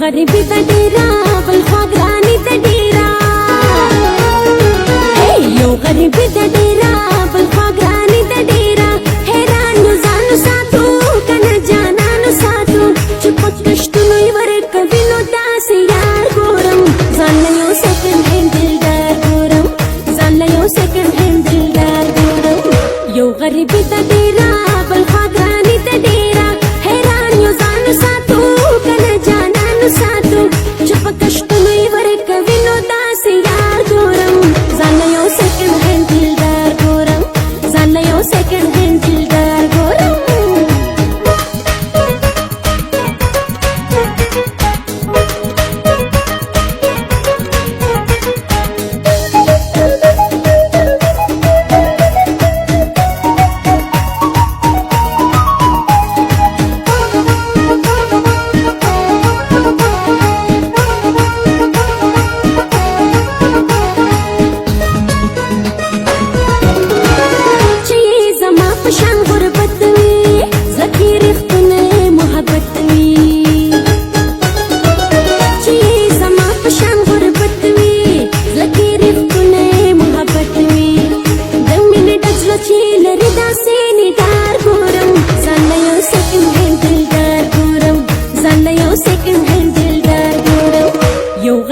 غریبی ته ډیره بل خوا ګراني ته ډیره یو غریبی ته ډیره بل خوا ګراني ته ډیره حیران یو ځانو ساتو کنه جانانو ساتو چې پټ کشتونو یې ورکوي نو داسې یار ګورم ځان له یو سیکنډ هینډ دلدار ګورم ځان له یو سیکنډ هینډ دلدار ګورم یو غریبی ته ډیره بل خوا ګراني ته ډیره حیران یو ځانو ساتو کنه جانانو ساتو چې په کشتونو یې ورکوي نو داسې یار ګورم ځان له یو سیکنډ هینډ دلدار ګورم ځان له یو سیکنډ هینډ دلدار ګورم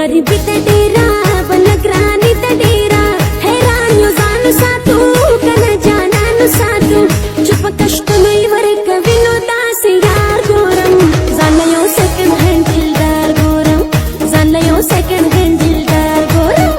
غریبی ته ډیره بل ګراني ته ډیره حیران یو ځانو ساتو کنه جانانو ساتو چې په کشتونو یې ورکوي نو داسې یار ګورم ځان له یو سیکنډ هینډ دلدار ګورم ځان له یو سیکنډ هینډ دلدار ګورم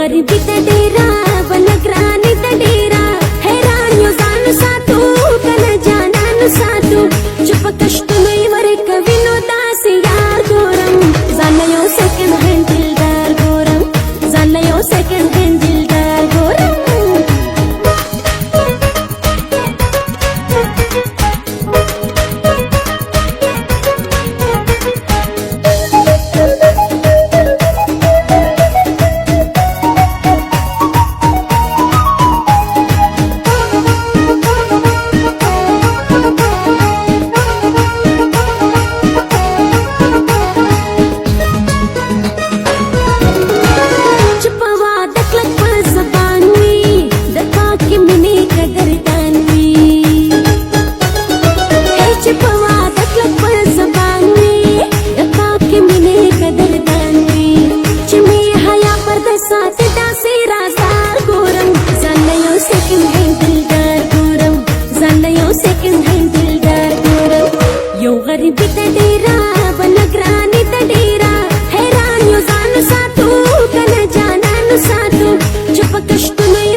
غریبی ته ډیره بل ګراني ته ډیره حیران یو ځانو ساتو کنه جانانو ساتو چې په کشتونو یې ورکوي نو داسې یار ګورم ځان له یو سیکنډ هینډ دلدار ګورم ځان له یو سیکنډ هینډ دلدار ګورم غریبی ته ډیره بل ګراني ته ډیره حیران یو ځانو ساتو کنه جانانو ساتو چې په کشتونو یې